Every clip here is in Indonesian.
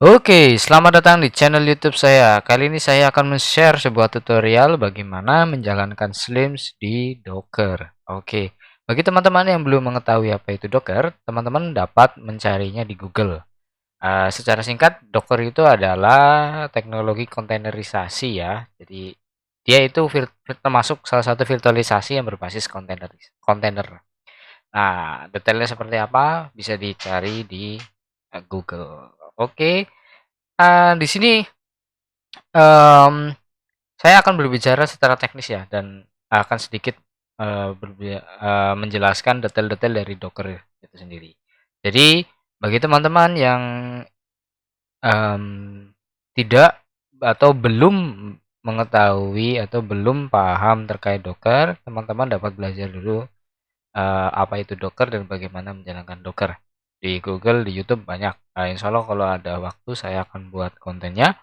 Oke, selamat datang di channel YouTube saya. Kali ini saya akan men-share sebuah tutorial bagaimana menjalankan Slims di Docker. Oke, bagi teman-teman yang belum mengetahui apa itu Docker, teman-teman dapat mencarinya di Google. Secara singkat, Docker itu adalah teknologi kontainerisasi ya. Jadi dia itu termasuk salah satu virtualisasi yang berbasis kontainer. Nah, detailnya seperti apa bisa dicari di Google. Oke. Di sini, mmm, saya akan berbicara secara teknis ya dan akan sedikit, menjelaskan detail-detail dari Docker itu sendiri. Jadi, bagi teman-teman yang, mmm, tidak atau belum mengetahui atau belum paham terkait Docker, teman-teman dapat belajar dulu, apa itu Docker dan bagaimana menjalankan Docker. Di Google, di YouTube banyak, insya Allah kalau ada waktu saya akan buat kontennya.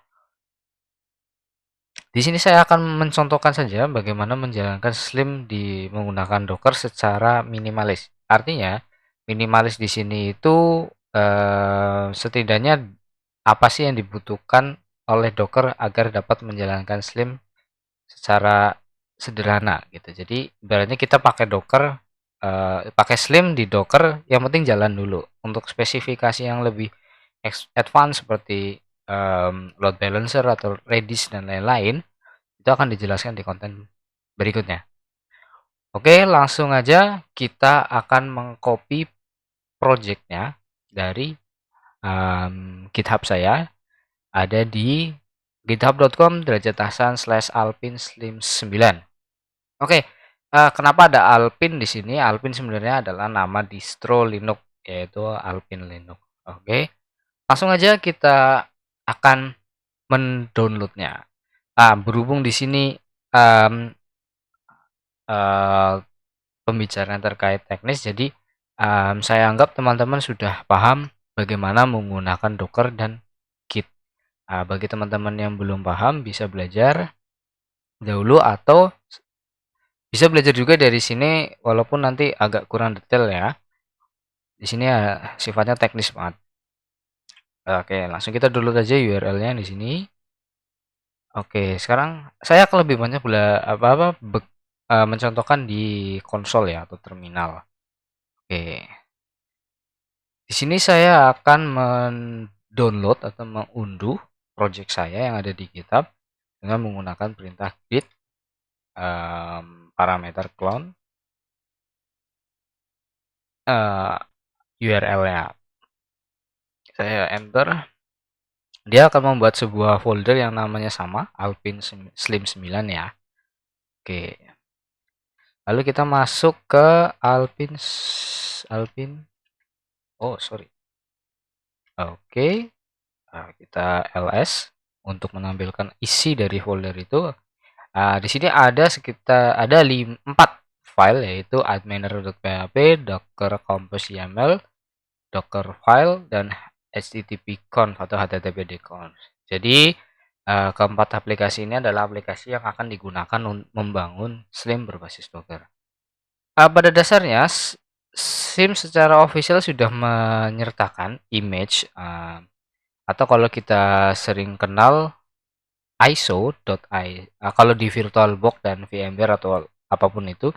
Di sini saya akan mencontohkan saja bagaimana menjalankan Slim di menggunakan Docker secara minimalis. Artinya, minimalis di sini itu setidaknya apa sih yang dibutuhkan oleh Docker agar dapat menjalankan Slim secara sederhana gitu. Jadi ibaratnya kita pakai Docker, pakai Slim di Docker, yang penting jalan dulu. Untuk spesifikasi yang lebih advance seperti load balancer atau Redis dan lain-lain itu akan dijelaskan di konten berikutnya. Oke, langsung aja kita akan mengcopy projectnya dari GitHub saya. Ada di github.com/alpin slim9. Oke, kenapa ada Alpin di sini? Alpin sebenarnya adalah nama distro Linux, yaitu Alpin Linux. Oke, langsung aja kita akan mendownloadnya. Berhubung di sini um, pembicaraan terkait teknis, jadi saya anggap teman-teman sudah paham bagaimana menggunakan Docker dan Git. Bagi teman-teman yang belum paham bisa belajar dahulu atau bisa belajar juga dari sini walaupun nanti agak kurang detail ya. Di sini sifatnya teknis banget. Oke, langsung kita download aja URL-nya di sini. Oke, sekarang saya akan lebih banyak mencontohkan di konsol ya atau terminal. Oke. Di sini saya akan mendownload atau mengunduh project saya yang ada di GitHub dengan menggunakan perintah git parameter clone URL-nya. Saya enter, dia akan membuat sebuah folder yang namanya sama, Alpin Slim 9 ya. Oke. Lalu kita masuk ke Alpin. Oh, sorry. Oke. Kita ls untuk menampilkan isi dari folder itu. Di sini ada sekitar 4 file, yaitu adminer.php, docker compose.yaml, docker file, dan http-conf atau httpd-conf. Jadi keempat aplikasi ini adalah aplikasi yang akan digunakan untuk membangun Slim berbasis Docker. Pada dasarnya SIM secara official sudah menyertakan image atau kalau kita sering kenal ISO.i. Kalau di VirtualBox dan VMware atau apapun itu,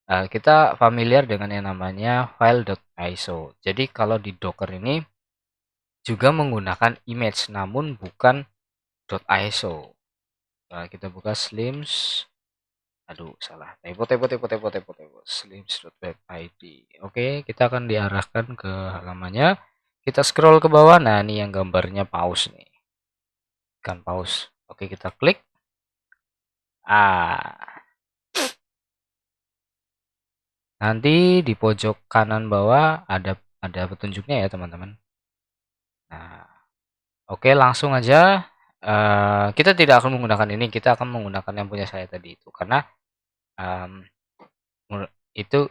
kita familiar dengan yang namanya file.iso. Jadi kalau di Docker ini juga menggunakan image namun bukan .iso. Kita buka slims. Aduh, salah. Typo. Slims.webid. Oke, kita akan diarahkan ke halamannya. Kita scroll ke bawah. Nah, ini yang gambarnya paus nih. Kan paus. Oke, kita klik. Nanti di pojok kanan bawah ada petunjuknya ya, teman-teman. Nah, oke, langsung aja. Kita tidak akan menggunakan ini, kita akan menggunakan yang punya saya tadi itu karena um, itu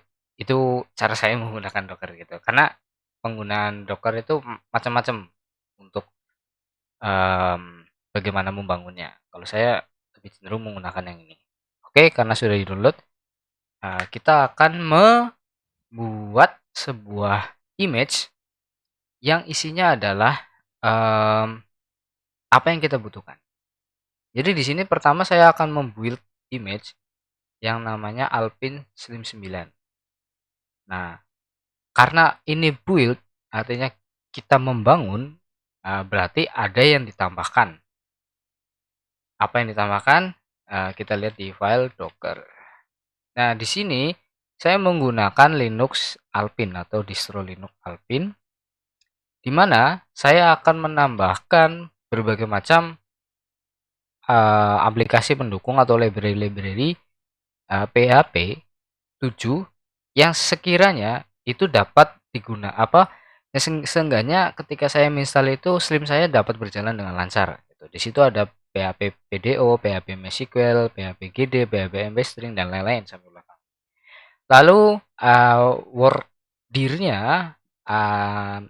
cara saya menggunakan Docker gitu. Karena penggunaan Docker itu macam-macam untuk bagaimana membangunnya. Kalau saya lebih cenderung menggunakan yang ini. Oke, karena sudah di-download, kita akan membuat sebuah image yang isinya adalah apa yang kita butuhkan. Jadi di sini pertama saya akan membuild image yang namanya Alpine Slim 9. Nah, karena ini build artinya kita membangun, berarti ada yang ditambahkan. Apa yang ditambahkan? Kita lihat di file Docker. Nah, di sini saya menggunakan Linux Alpine atau distro Linux Alpine, di mana saya akan menambahkan berbagai macam aplikasi pendukung atau library-library PHP 7 yang sekiranya itu dapat seenggaknya ketika saya install itu Slim saya dapat berjalan dengan lancar gitu. Di situ ada PHP PDO, PHP MySQL, PHP GD, PHP MVString dan lain-lain sampai belakang. Lalu workdir-nya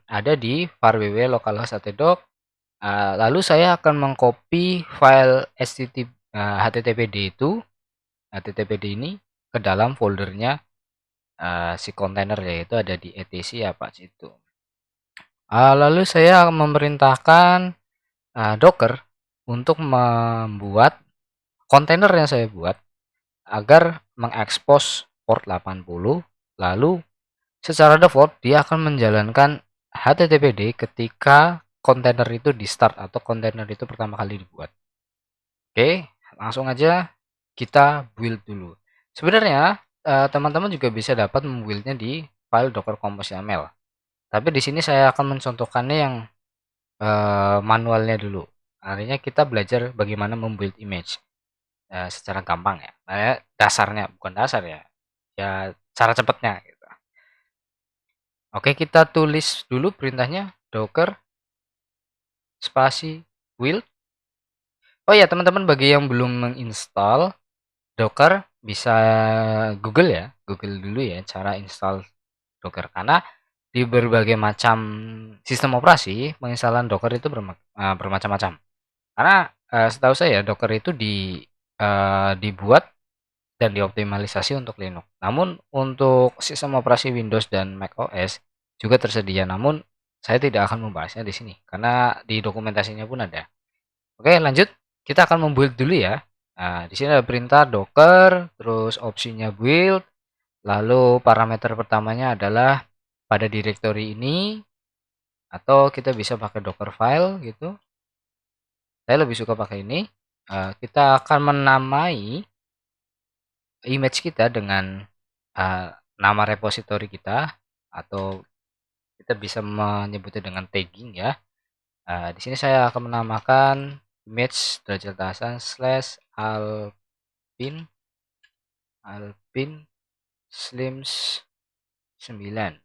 ada di var ww localhost htdoc. Lalu saya akan mengcopy file httpd ini ke dalam foldernya si kontainer, yaitu ada di etc Apache itu. Lalu saya memerintahkan Docker untuk membuat kontainer yang saya buat agar mengekspos port 80, lalu secara default dia akan menjalankan HTTPD ketika kontainer itu di start atau kontainer itu pertama kali dibuat. Oke, langsung aja kita build dulu. Sebenarnya teman-teman juga bisa dapat membuildnya di file docker compose.yaml. Tapi di sini saya akan mencontohkannya yang manualnya dulu. Artinya kita belajar bagaimana membuild image secara gampang ya. Dasarnya, bukan dasar ya. Ya cara cepatnya gitu. Oke, kita tulis dulu perintahnya docker spasi build. Oh ya, teman-teman, bagi yang belum menginstal Docker bisa Google ya, Google dulu ya cara install Docker, karena di berbagai macam sistem operasi penginstalan Docker itu bermacam-macam. Karena setahu saya Docker itu dibuat dan dioptimalisasi untuk Linux. Namun untuk sistem operasi Windows dan Mac OS juga tersedia. Namun saya tidak akan membahasnya di sini karena di dokumentasinya pun ada. Oke, lanjut. Kita akan membuild dulu ya. Nah, di sini ada perintah docker, terus opsinya build, lalu parameter pertamanya adalah pada directory ini, atau kita bisa pakai docker file gitu. Saya lebih suka pakai ini. Kita akan menamai image kita dengan nama repository kita, atau kita bisa menyebutnya dengan tagging ya. Di sini saya akan menamakan image derajat atasan /alpine slims 9.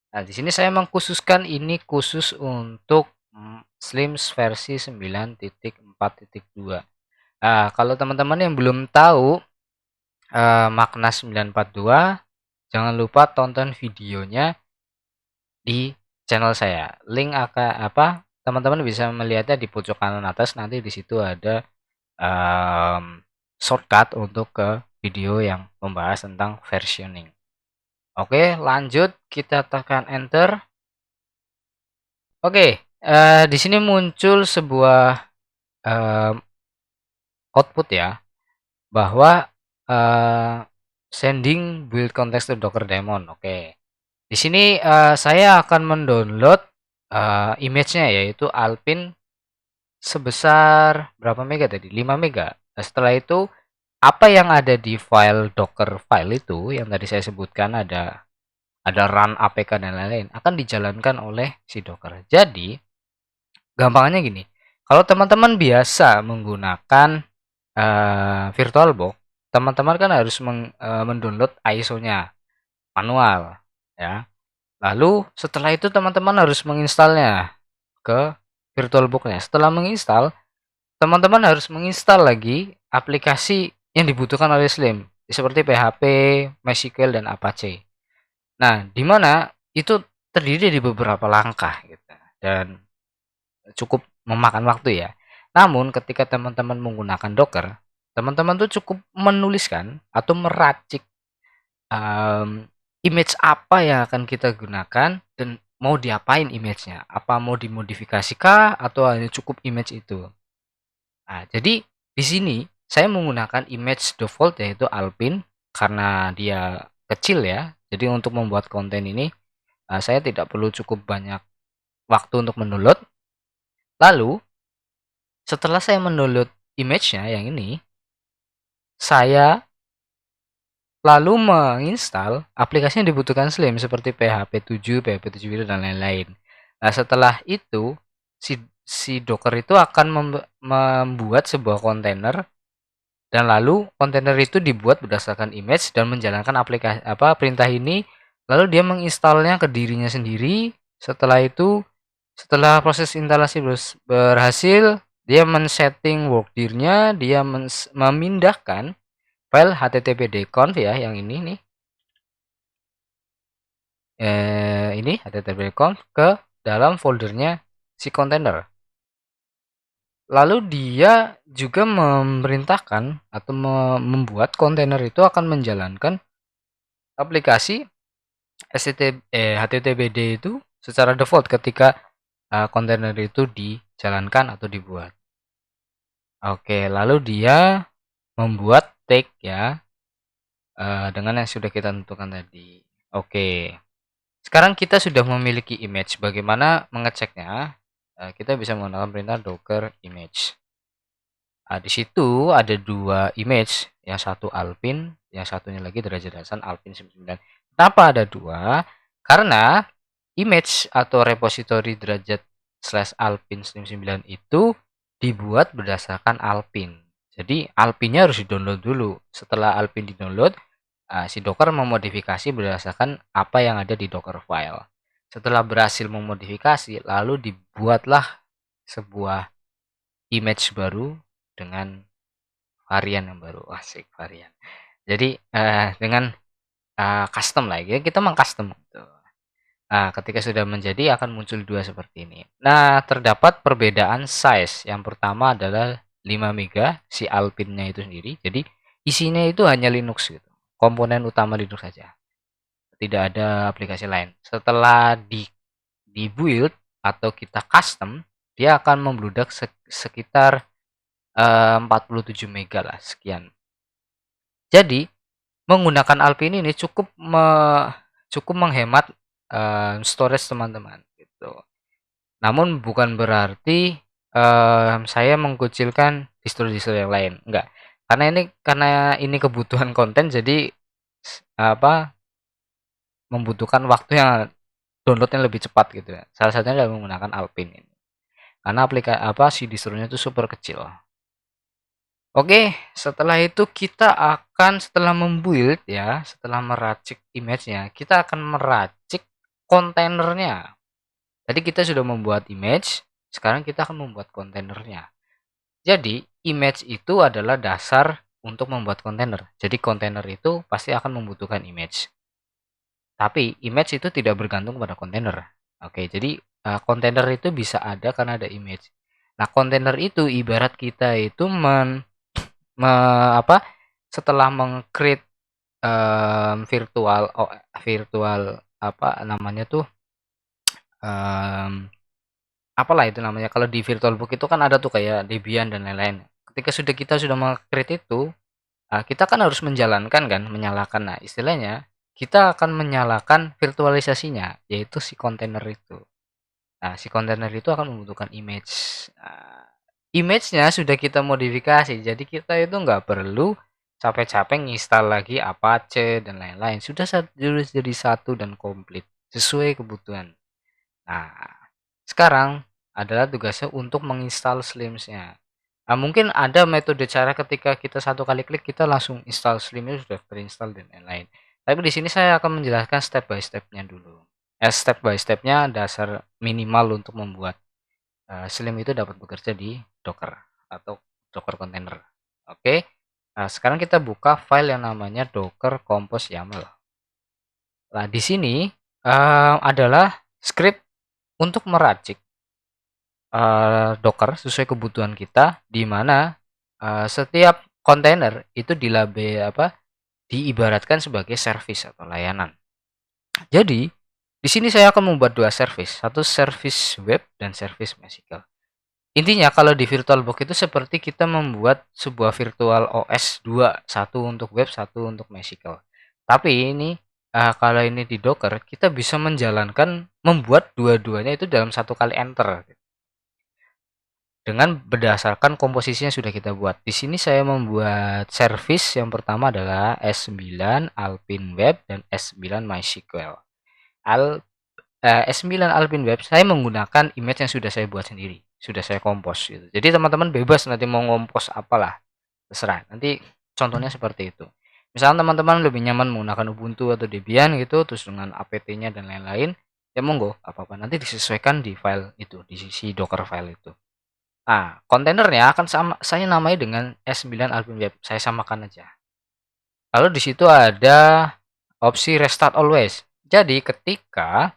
Nah, di sini saya mengkhususkan ini khusus untuk slims versi 9.4.2. Nah, kalau teman-teman yang belum tahu makna 942, jangan lupa tonton videonya di channel saya. Link teman-teman bisa melihatnya di pojok kanan atas. Nanti di situ ada shortcut untuk ke video yang membahas tentang versioning. Oke, lanjut, kita tekan enter. Oke, di sini muncul sebuah output ya, bahwa sending build context to Docker daemon. Oke, di sini saya akan mendownload image-nya, yaitu Alpine sebesar berapa mega tadi? 5 mega. Nah, setelah itu apa yang ada di file docker file itu yang tadi saya sebutkan, ada run apk dan lain-lain, akan dijalankan oleh si docker. Jadi gampangnya gini, kalau teman-teman biasa menggunakan VirtualBox, teman-teman kan harus mendownload ISO-nya manual ya. Lalu setelah itu teman-teman harus menginstalnya ke VirtualBox-nya. Setelah menginstal, teman-teman harus menginstal lagi aplikasi yang dibutuhkan oleh Slim, seperti PHP, MySQL, dan Apache. Nah, di mana itu terdiri di beberapa langkah gitu, dan cukup memakan waktu ya. Namun ketika teman-teman menggunakan Docker, teman-teman tuh cukup menuliskan atau meracik image apa yang akan kita gunakan dan mau diapain image-nya? Apa mau dimodifikasi kah atau hanya cukup image itu? Nah, jadi di sini saya menggunakan image default yaitu Alpine karena dia kecil ya. Jadi untuk membuat konten ini saya tidak perlu cukup banyak waktu untuk mendownload. Lalu setelah saya mendownload image-nya yang ini, saya lalu menginstal aplikasi yang dibutuhkan Slim seperti PHP 7, PHP 7 Video dan lain-lain. Nah, setelah itu si Docker itu akan membuat sebuah kontainer dan lalu kontainer itu dibuat berdasarkan image dan menjalankan aplikasi perintah ini, lalu dia menginstalnya ke dirinya sendiri. Setelah itu, setelah proses instalasi berhasil, dia men-setting workdir-nya, dia memindahkan file httpdconf ya yang ini nih. Ini httpdconf ke dalam foldernya si kontainer. Lalu dia juga memerintahkan atau membuat kontainer itu akan menjalankan aplikasi HTTPD itu secara default ketika kontainer itu dijalankan atau dibuat. Oke, lalu dia membuat tag ya dengan yang sudah kita tentukan tadi. Oke, sekarang kita sudah memiliki image. Bagaimana mengeceknya? Kita bisa menggunakan perintah docker image. Nah, di situ ada dua image, yang satu Alpine, yang satunya lagi derajat dasar Alpine 9. Kenapa ada dua? Karena image atau repository derajat /Alpine 9 itu dibuat berdasarkan Alpine. Jadi Alpine-nya harus di-download dulu. Setelah Alpine di-download, si Docker memodifikasi berdasarkan apa yang ada di Docker file. Setelah berhasil memodifikasi, lalu dibuatlah sebuah image baru dengan varian yang baru. Asik, varian. Jadi dengan custom lah ya, kita mengcustom gitu. Nah, ketika sudah menjadi akan muncul dua seperti ini. Nah, terdapat perbedaan size. Yang pertama adalah 5 mega si Alpine-nya itu sendiri. Jadi isinya itu hanya Linux gitu. Komponen utama Linux saja. Tidak ada aplikasi lain. Setelah di build atau kita custom, dia akan membludak sekitar 47 mega lah sekian. Jadi menggunakan Alpine ini cukup menghemat storage teman-teman gitu. Namun bukan berarti saya mengkucilkan distro-distro yang lain, enggak. Karena ini kebutuhan konten, jadi membutuhkan waktu yang downloadnya lebih cepat gitu ya. Salah satunya adalah menggunakan Alpine ini. Karena si distronya itu super kecil. Oke, setelah itu kita akan setelah membuild ya, setelah meracik image-nya, kita akan meracik kontainernya. Tadi kita sudah membuat image, sekarang kita akan membuat kontainernya. Jadi, image itu adalah dasar untuk membuat kontainer. Jadi, kontainer itu pasti akan membutuhkan image. Tapi, image itu tidak bergantung pada kontainer. Oke, jadi kontainer itu bisa ada karena ada image. Nah, kontainer itu ibarat kita itu setelah mengcreate virtual apa namanya tuh apalah itu namanya, kalau di VirtualBox itu kan ada tuh kayak Debian dan lain-lain. Ketika kita sudah meng-create itu, kita kan harus menjalankan kan, menyalakan. Nah, istilahnya kita akan menyalakan virtualisasinya, yaitu si kontainer itu. Nah, si kontainer itu akan membutuhkan image. Nah, image-nya sudah kita modifikasi, jadi kita itu nggak perlu capek-capek nginstal lagi Apache dan lain-lain. Sudah jadi satu dan komplit sesuai kebutuhan. Nah, sekarang adalah tugasnya untuk menginstal Slims-nya. Nah, mungkin ada metode cara ketika kita satu kali klik kita langsung install Slim-nya sudah terinstall dan lain-lain. Tapi di sini saya akan menjelaskan step by step-nya dulu. Step by step-nya dasar minimal untuk membuat Slim itu dapat bekerja di Docker atau Docker container. Oke. Nah, sekarang kita buka file yang namanya docker compose YAML. Nah, di sini adalah script untuk meracik Docker sesuai kebutuhan kita, di mana setiap kontainer itu diibaratkan sebagai service atau layanan. Jadi Di sini saya akan membuat dua service, satu service web dan service MySQL. Intinya kalau di VirtualBox itu seperti kita membuat sebuah virtual OS dua, satu untuk web, satu untuk MySQL. Tapi ini kalau ini di Docker, kita bisa menjalankan membuat dua-duanya itu dalam satu kali enter dengan berdasarkan komposisinya sudah kita buat. Di sini saya membuat service yang pertama adalah S9 Alpine Web dan S9 MySQL. S9 Alpine Web saya menggunakan image yang sudah saya buat sendiri, sudah saya kompos gitu. Jadi teman-teman bebas nanti mau ngompos apalah, terserah. Nanti contohnya seperti itu. Misalnya teman-teman lebih nyaman menggunakan Ubuntu atau Debian gitu, terus dengan apt-nya dan lain-lain, ya monggo, apa-apa. Nanti disesuaikan di file itu, di sisi Docker file itu. Nah, kontainernya akan saya namai dengan S9 Alpine Web. Saya samakan aja. Lalu di situ ada opsi restart always. Jadi ketika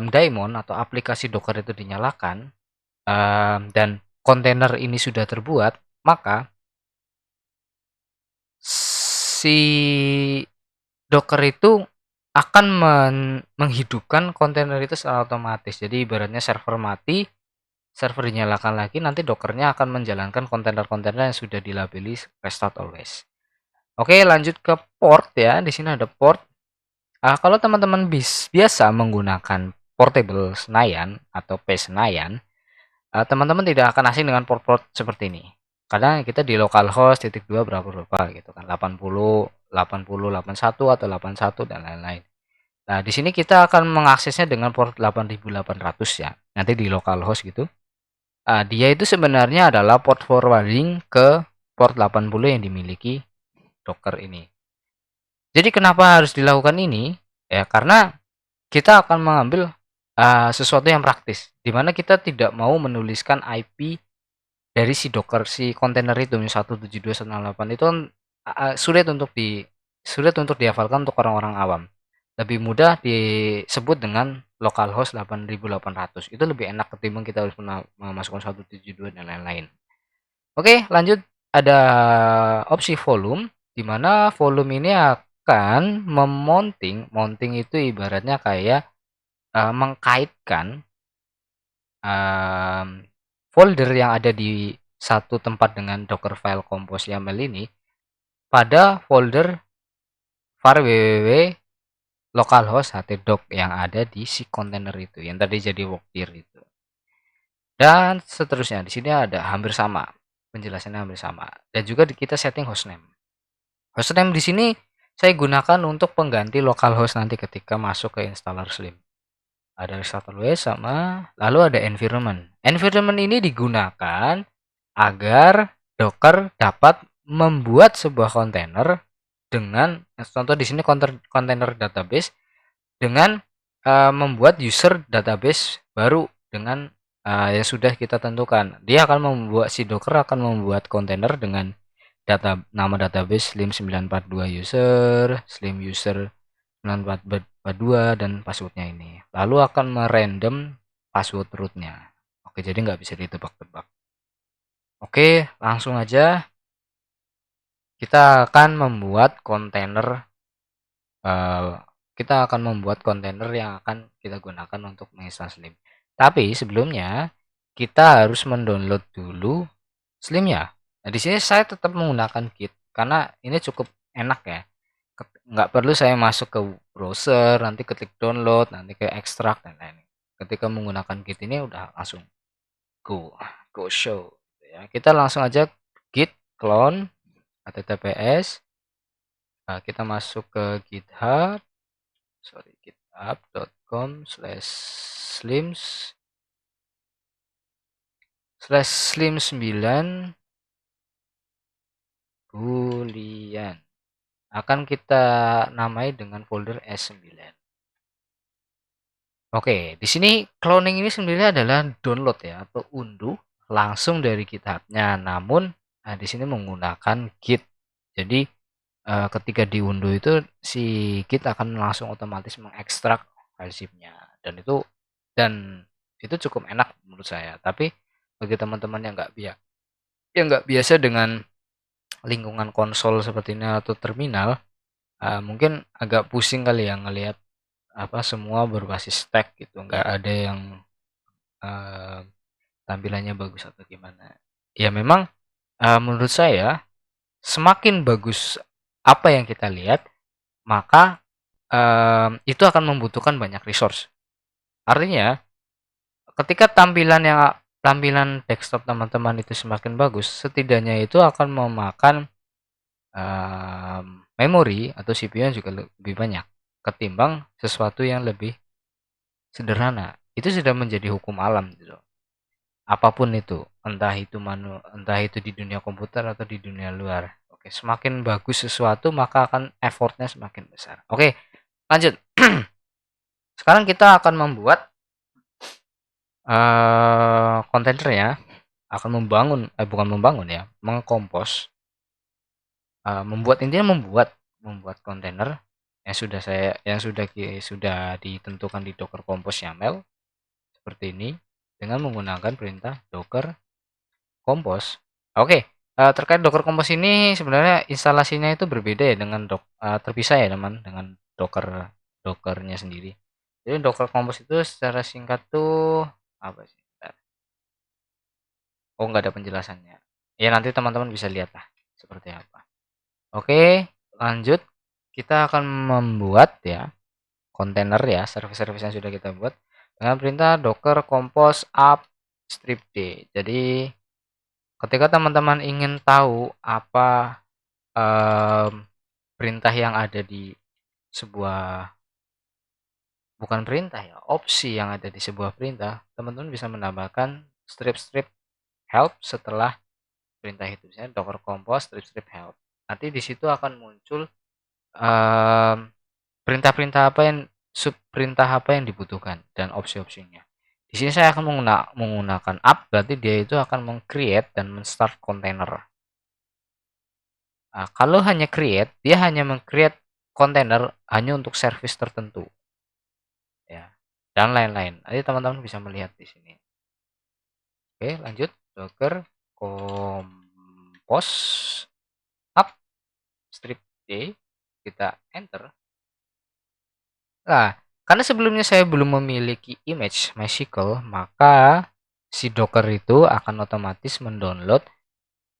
daemon atau aplikasi Docker itu dinyalakan dan kontainer ini sudah terbuat, maka si Docker itu akan menghidupkan kontainer itu secara otomatis. Jadi ibaratnya server mati, server dinyalakan lagi, nanti Dockernya akan menjalankan kontainer-kontainer yang sudah dilabeli restart always. Oke, lanjut ke port ya. Di sini ada port. Kalau teman-teman biasa menggunakan portable Senayan atau P Senayan, teman-teman tidak akan asing dengan port-port seperti ini. Karena kita di localhost titik 2 berapa gitu kan, 80, 80, 81 atau 81 dan lain-lain. Nah, di sini kita akan mengaksesnya dengan port 8800 ya. Nanti di localhost gitu. Dia itu sebenarnya adalah port forwarding ke port 80 yang dimiliki Docker ini. Jadi kenapa harus dilakukan ini? Ya, karena kita akan mengambil sesuatu yang praktis, di mana kita tidak mau menuliskan IP dari si Docker si kontainer itu, misalnya 172.168 itu kan sulit untuk dihafalkan untuk orang-orang awam. Lebih mudah disebut dengan localhost 8800. Itu lebih enak ketimbang kita harus memasukkan 172 dan lain-lain. Oke, lanjut ada opsi volume, di mana volume ini akan mounting itu ibaratnya kayak mengkaitkan folder yang ada di satu tempat dengan Docker file compose YAML ini pada folder var www localhost htdoc yang ada di si kontainer itu yang tadi jadi workdir itu. Dan seterusnya di sini ada hampir sama, penjelasannya hampir sama. Dan juga kita setting hostname. Hostname di sini saya gunakan untuk pengganti localhost nanti ketika masuk ke installer Slim. Ada restart always sama, lalu ada environment. Environment ini digunakan agar Docker dapat membuat sebuah kontainer dengan contoh di sini kontainer database dengan membuat user database baru dengan yang sudah kita tentukan. Dia akan membuat si Docker akan membuat kontainer dengan nama database slim 942 user, slim user 9442 dan passwordnya ini. Lalu akan merandom password rootnya. Oke, jadi nggak bisa ditebak-tebak. Oke, langsung aja kita akan membuat kontainer yang akan kita gunakan untuk menginstal Slim. Tapi sebelumnya kita harus mendownload dulu Slimnya. Nah, di sini saya tetap menggunakan Git karena ini cukup enak ya. Nggak perlu saya masuk ke browser, nanti ketik download, nanti ke ekstrak dan lain-lain. Ketika menggunakan Git ini udah langsung go show. Ya, kita langsung aja git clone https. Nah, kita masuk ke github.com/slim9 boolean. Akan kita namai dengan folder S9. Oke, di sini cloning ini sebenarnya adalah download ya atau unduh langsung dari GitHub-nya. Namun di sini menggunakan Git. Jadi ketika diunduh itu si Git akan langsung otomatis mengekstrak file zip-nya dan itu cukup enak menurut saya. Tapi bagi teman-teman yang nggak biasa dengan lingkungan konsol seperti ini atau terminal, mungkin agak pusing kali ya ngelihat semua berbasis tag gitu, nggak ada yang eh, tampilannya bagus atau gimana. Ya memang menurut saya semakin bagus apa yang kita lihat, maka itu akan membutuhkan banyak resource. Artinya, ketika tampilan desktop teman-teman itu semakin bagus, setidaknya itu akan memakan memori atau CPU yang juga lebih banyak ketimbang sesuatu yang lebih sederhana. Itu sudah menjadi hukum alam gitu. Apapun itu, entah itu di dunia komputer atau di dunia luar. Oke, semakin bagus sesuatu maka akan effortnya semakin besar. Oke, lanjut. Sekarang kita akan membuat kontainer ya, akan bukan membangun ya, mengkompos, membuat kontainer yang sudah ditentukan di Docker Compose YAML seperti ini dengan menggunakan perintah Docker Compose. Oke, terkait Docker Compose ini sebenarnya instalasinya itu berbeda ya terpisah ya teman dengan Dockernya sendiri. Jadi Docker Compose itu secara singkat tuh apa sih? Oh, nggak ada penjelasannya. Ya nanti teman-teman bisa lihat lah seperti apa. Oke, lanjut. Kita akan membuat ya kontainer ya, service-service yang sudah kita buat dengan perintah docker compose up strip d. Jadi ketika teman-teman ingin tahu apa perintah yang ada di sebuah bukan perintah ya, opsi yang ada di sebuah perintah, teman-teman bisa menambahkan strip help setelah perintah itu, misalnya docker compose strip help. Nanti di situ akan muncul perintah-perintah apa yang perintah apa yang dibutuhkan dan opsi-opsinya. Di sini saya akan menggunakan up, berarti dia itu akan meng-create dan men-start container. Nah, kalau hanya create, dia hanya meng-create container hanya untuk service tertentu, ya, dan lain-lain. Nanti teman-teman bisa melihat di sini. Oke, lanjut. Docker compose up strip d, kita enter. Nah, karena sebelumnya saya belum memiliki image MySQL, maka si Docker itu akan otomatis mendownload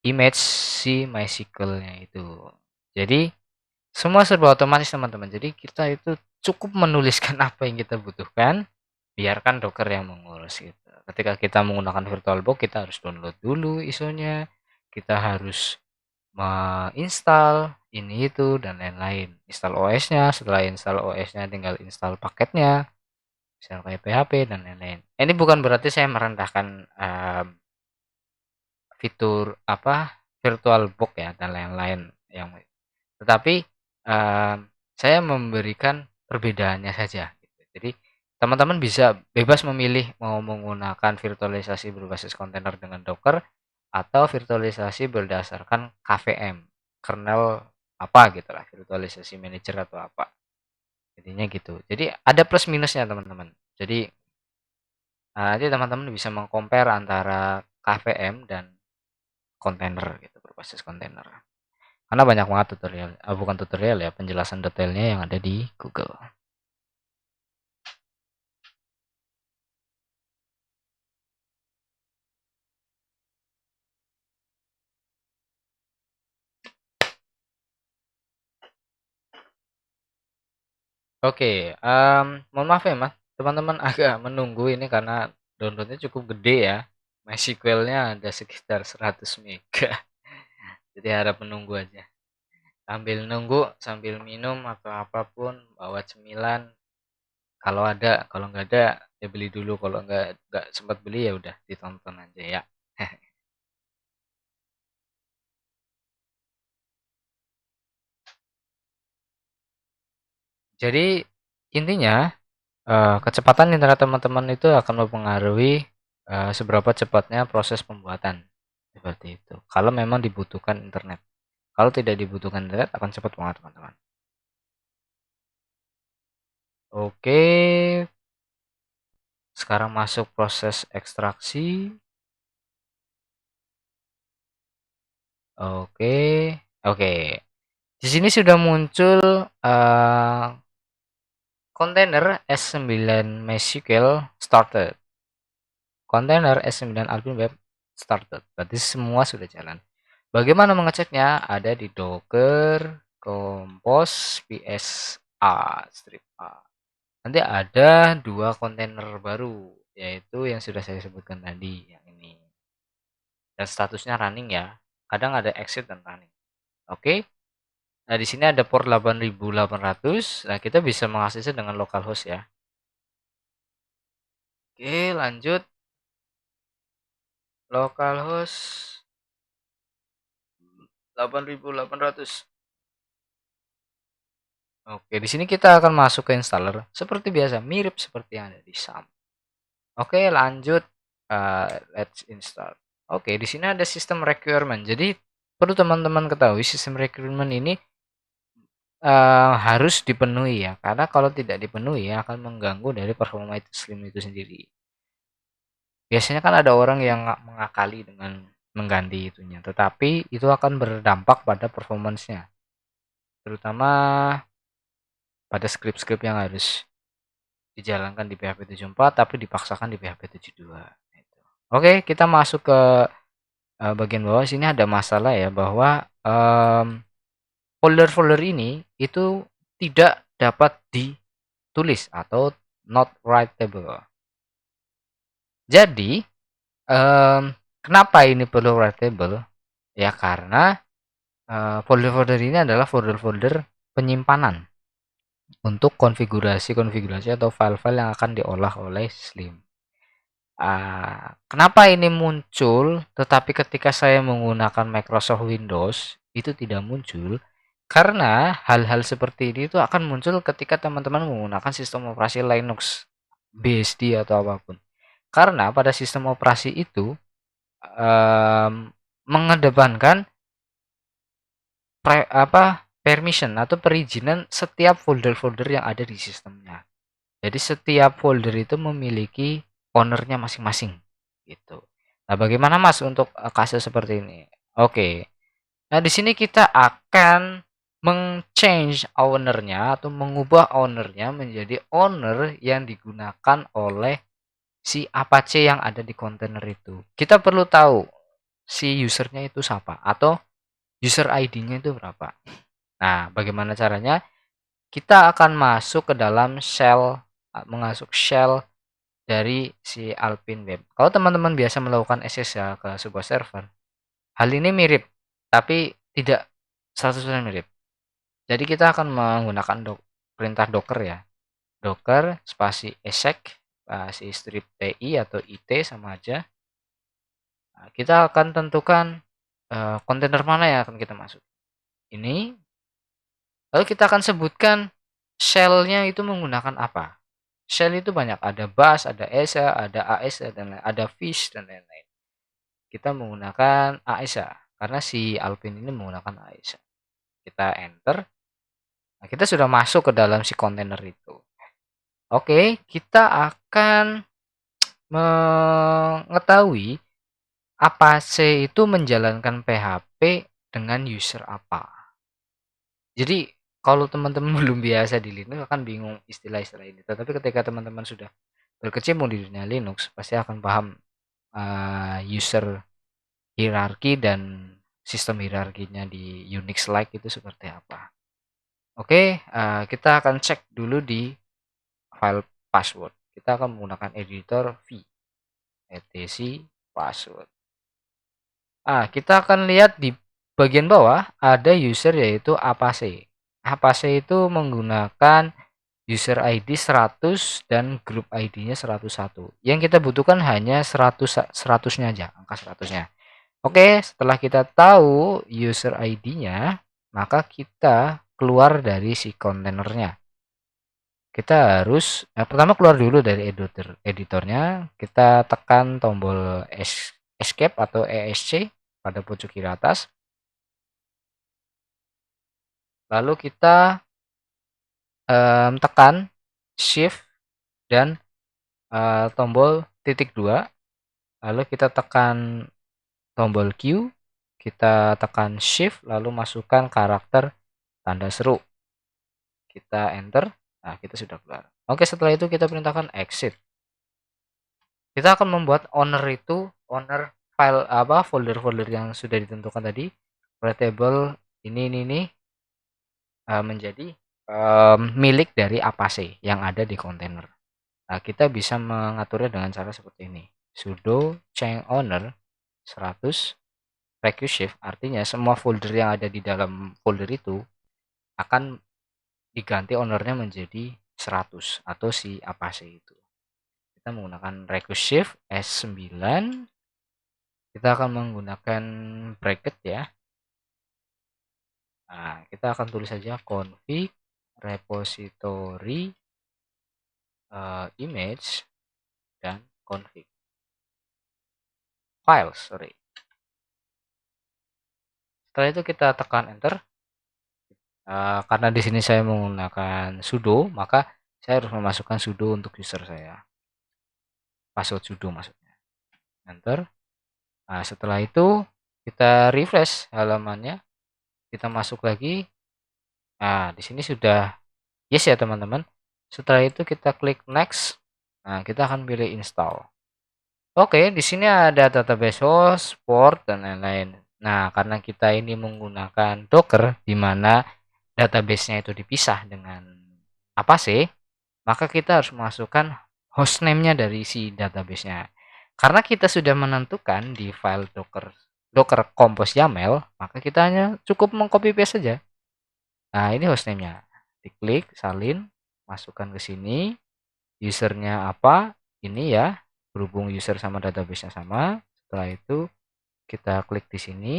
image si MySQL-nya itu. Jadi, semua serba otomatis teman-teman. Jadi, kita itu cukup menuliskan apa yang kita butuhkan, biarkan Docker yang mengurus gitu. Ketika kita menggunakan VirtualBox, kita harus download dulu ISO-nya, kita harus menginstal ini itu dan lain-lain, install OS-nya, setelah install OS-nya tinggal install paketnya, misalnya kayak PHP dan lain-lain. Ini bukan berarti saya merendahkan fitur VirtualBox ya dan lain-lain yang, tetapi saya memberikan perbedaannya saja gitu. Jadi teman-teman bisa bebas memilih mau menggunakan virtualisasi berbasis kontainer dengan Docker atau virtualisasi berdasarkan KVM, kernel apa gitu lah, virtualisasi manager atau apa. Jadinya gitu. Jadi ada plus minusnya teman-teman. Jadi nanti teman-teman bisa mengcompare antara KVM dan kontainer gitu, berbasis kontainer. Karena banyak banget tutorial, bukan tutorial ya, penjelasan detailnya yang ada di Google. Oke, mohon maaf ya Mas, teman-teman agak menunggu ini karena downloadnya cukup gede ya. MySQL-nya ada sekitar 100 mega. Jadi harap menunggu aja. Sambil nunggu, sambil minum atau apapun, bawa cemilan. Kalau ada, kalau nggak ada ya beli dulu. Kalau nggak sempat beli ya udah ditonton aja ya. Jadi intinya kecepatan internet teman-teman itu akan mempengaruhi seberapa cepatnya proses pembuatan seperti itu. Kalau memang dibutuhkan internet. Kalau tidak dibutuhkan internet akan cepat banget teman-teman. Oke, sekarang masuk proses ekstraksi. Oke, oke. Di sini sudah muncul Container S9 MySQL started. Container S9 Alpine Web started. Berarti semua sudah jalan. Bagaimana mengeceknya? Ada di Docker compose ps a strip a. Nanti ada dua kontainer baru, yaitu yang sudah saya sebutkan tadi, yang ini. Dan statusnya running ya. Kadang ada exit dan running. Oke. Nah, di sini ada port 8800. Nah, kita bisa mengaksesnya dengan localhost ya. Oke, lanjut. Localhost 8800. Oke, di sini kita akan masuk ke installer seperti biasa, mirip seperti yang ada di SAM. Oke, lanjut. Let's install. Oke, di sini ada sistem requirement. Jadi perlu teman-teman ketahui sistem requirement ini harus dipenuhi ya, karena kalau tidak dipenuhi akan mengganggu dari performa itu Slim itu sendiri. Biasanya kan ada orang yang mengakali dengan mengganti itunya, tetapi itu akan berdampak pada performance-nya, terutama pada script-script yang harus dijalankan di PHP 74 tapi dipaksakan di PHP 72. Oke, kita masuk ke bagian bawah. Sini ada masalah ya, bahwa folder-folder ini itu tidak dapat ditulis atau not writable. Jadi kenapa ini perlu writable? Ya karena folder-folder ini adalah folder-folder penyimpanan untuk konfigurasi-konfigurasi atau file-file yang akan diolah oleh Slim. Kenapa ini muncul, tetapi ketika saya menggunakan Microsoft Windows itu tidak muncul? Karena hal-hal seperti ini itu akan muncul ketika teman-teman menggunakan sistem operasi Linux, BSD atau apapun. Karena pada sistem operasi itu mengedepankan permission atau perizinan setiap folder-folder yang ada di sistemnya. Jadi setiap folder itu memiliki ownernya masing-masing gitu. Nah, bagaimana Mas untuk kasus seperti ini? Oke. Nah, di sini kita akan meng-change ownernya atau mengubah ownernya menjadi owner yang digunakan oleh si Apache yang ada di kontainer itu. Kita perlu tahu si usernya itu siapa atau user ID-nya itu berapa. Nah, bagaimana caranya? Kita akan masuk ke dalam shell, mengasuk shell dari si Alpine Web. Kalau teman-teman biasa melakukan SSH ke sebuah server, hal ini mirip, tapi tidak 100% mirip. Jadi kita akan menggunakan perintah docker ya. Docker spasi exec spasi strip ti atau it sama aja. Nah, kita akan tentukan kontainer mana yang akan kita masuk. Ini. Lalu kita akan sebutkan shell-nya itu menggunakan apa. Shell itu banyak, ada bash, ada esa, ada ASA, dan ada fish, dan lain-lain. Kita menggunakan ASA, karena si Alpine ini menggunakan ASA. Kita enter. Nah, kita sudah masuk ke dalam si kontainer itu. Oke, kita akan mengetahui apa C itu menjalankan PHP dengan user apa. Jadi kalau teman-teman belum biasa di Linux akan bingung istilah-istilah ini. Tetapi ketika teman-teman sudah berkecimpung di dunia Linux, pasti akan paham user hierarki dan sistem hierarkinya di Unix-like itu seperti apa. Oke, kita akan cek dulu di file password. Kita akan menggunakan editor v, etc password. Kita akan lihat di bagian bawah ada user yaitu Apache. Apache itu menggunakan user ID 100 dan group ID-nya 101. Yang kita butuhkan hanya 100-nya aja, angka 100-nya. Oke, setelah kita tahu user ID-nya, maka kita keluar dari si kontainernya. Kita harus pertama keluar dulu dari editornya, kita tekan tombol escape atau ESC pada pojok kiri atas. Lalu kita tekan shift dan tombol titik 2. Lalu kita tekan tombol Q, kita tekan shift lalu masukkan karakter tanda seru. Kita enter. Nah, kita sudah keluar. Oke, setelah itu kita perintahkan exit. Kita akan membuat owner file apa folder-folder yang sudah ditentukan tadi, creatable ini menjadi milik dari Apache yang ada di kontainer. Nah, kita bisa mengaturnya dengan cara seperti ini. Sudo change owner 100 recursive, artinya semua folder yang ada di dalam folder itu akan diganti ownernya menjadi 100 atau si Apache itu. Kita menggunakan recursive S9. Kita akan menggunakan bracket ya. Nah, kita akan tulis saja config repository image dan config files. Setelah itu kita tekan enter. Karena di sini saya menggunakan sudo, maka saya harus memasukkan sudo untuk user saya. Password sudo maksudnya. Enter. Nah, setelah itu kita refresh halamannya. Kita masuk lagi. Nah, di sini sudah yes ya teman-teman. Setelah itu kita klik next. Nah, kita akan pilih install. Oke, di sini ada database host, port, dan lain-lain. Nah, karena kita ini menggunakan Docker, di mana database-nya itu dipisah dengan Apache, maka kita harus masukkan hostname-nya dari si database-nya. Karena kita sudah menentukan di file docker compose YAML, maka kita hanya cukup mengcopy paste saja. Nah, ini hostname-nya. Diklik, salin, masukkan ke sini. Usernya apa? Ini ya. Berhubung user sama database-nya sama. Setelah itu kita klik di sini,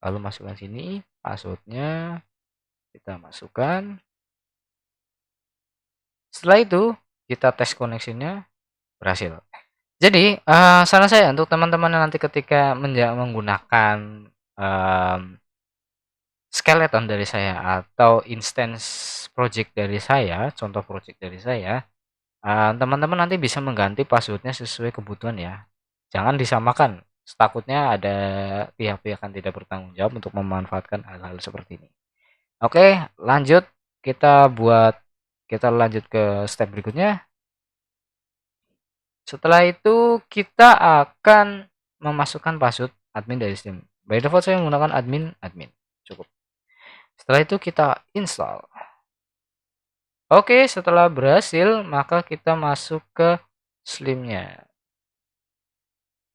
lalu masukkan sini, password-nya kita masukkan. Setelah itu kita tes koneksinya, berhasil. Jadi saran saya untuk teman-teman yang nanti ketika menggunakan skeleton dari saya atau instance project dari saya, contoh project dari saya, teman-teman nanti bisa mengganti passwordnya sesuai kebutuhan ya. Jangan disamakan, takutnya ada pihak-pihak yang tidak bertanggung jawab untuk memanfaatkan hal-hal seperti ini. Oke, lanjut kita lanjut ke step berikutnya. Setelah itu kita akan memasukkan password admin dari Steam. By default saya menggunakan admin. Cukup. Setelah itu kita install. Oke, setelah berhasil maka kita masuk ke Slim-nya.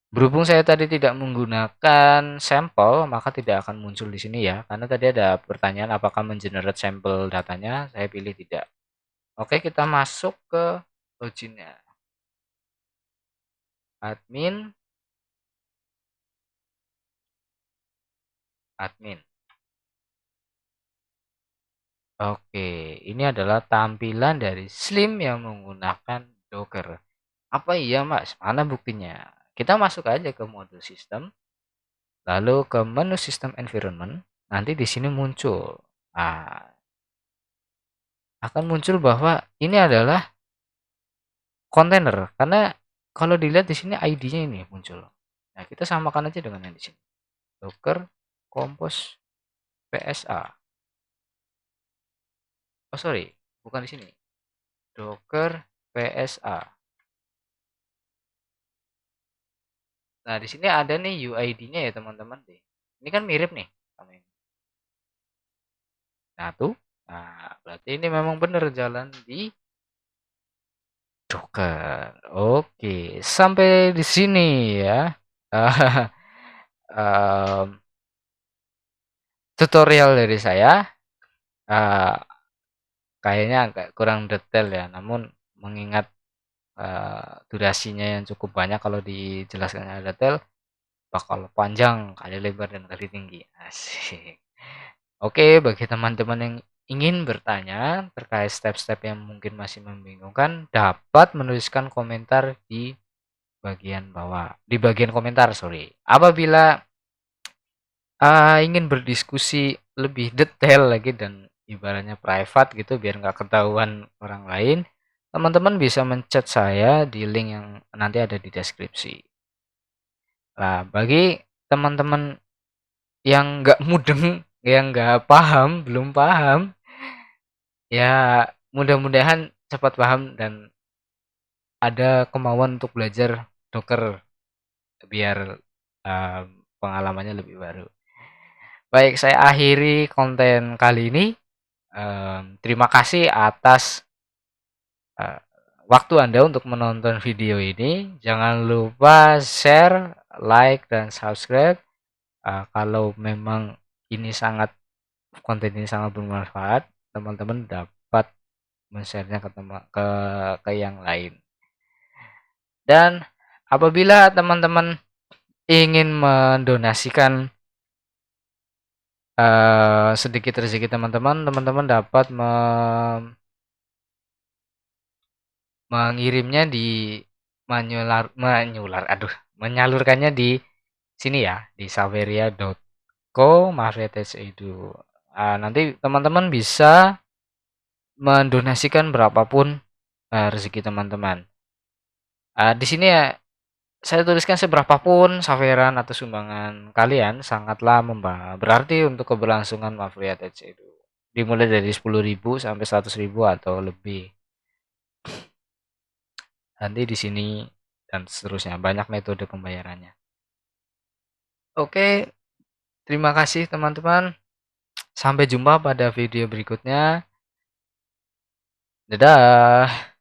Berhubung saya tadi tidak menggunakan sampel, maka tidak akan muncul di sini ya. Karena tadi ada pertanyaan apakah mengenerate sampel datanya, saya pilih tidak. Oke, kita masuk ke loginnya. Admin. Oke, ini adalah tampilan dari Slim yang menggunakan Docker. Apa iya, Mas? Mana buktinya? Kita masuk aja ke modul sistem, lalu ke menu sistem environment. Nanti di sini muncul. Nah, akan muncul bahwa ini adalah kontainer karena kalau dilihat di sini ID-nya ini muncul. Nah, kita samakan aja dengan yang di sini. Docker Compose PSA. Oh, sorry, bukan di sini. Docker PSA. Nah, di sini ada nih UID-nya ya, teman-teman deh. Ini kan mirip nih sama ini. Nah, tuh. Nah, berarti ini memang benar jalan di Docker. Oke, sampai di sini ya. Tutorial dari saya. Kayaknya agak kurang detail ya, namun mengingat durasinya yang cukup banyak kalau dijelaskan detail bakal panjang kali lebar dan kali tinggi. Asik. Oke, bagi teman-teman yang ingin bertanya terkait step-step yang mungkin masih membingungkan, dapat menuliskan komentar di bagian bawah, di bagian komentar, sorry. Apabila ingin berdiskusi lebih detail lagi dan ibaratnya private gitu biar nggak ketahuan orang lain, teman-teman bisa menchat saya di link yang nanti ada di deskripsi. Nah, bagi teman-teman yang nggak mudeng, yang nggak paham, belum paham, ya mudah-mudahan cepat paham dan ada kemauan untuk belajar Docker biar pengalamannya lebih baru. Baik, saya akhiri konten kali ini. Terima kasih atas eh, waktu Anda untuk menonton video ini. Jangan lupa share, like, dan subscribe. Kalau memang ini sangat konten ini sangat bermanfaat, teman-teman dapat men-share-nya ke yang lain. Dan apabila teman-teman ingin mendonasikan sedikit rezeki teman-teman, teman-teman dapat mengirimnya di menyalurkannya di sini ya, di saveria.co /edu. Nanti teman-teman bisa mendonasikan berapapun rezeki teman-teman. Di sini ya saya tuliskan seberapapun saveran atau sumbangan kalian sangatlah berarti untuk keberlangsungan Mafia Tech itu. Dimulai dari 10.000 sampai 100.000 atau lebih. Nanti di sini dan seterusnya banyak metode pembayarannya. Oke, terima kasih teman-teman. Sampai jumpa pada video berikutnya. Dadah.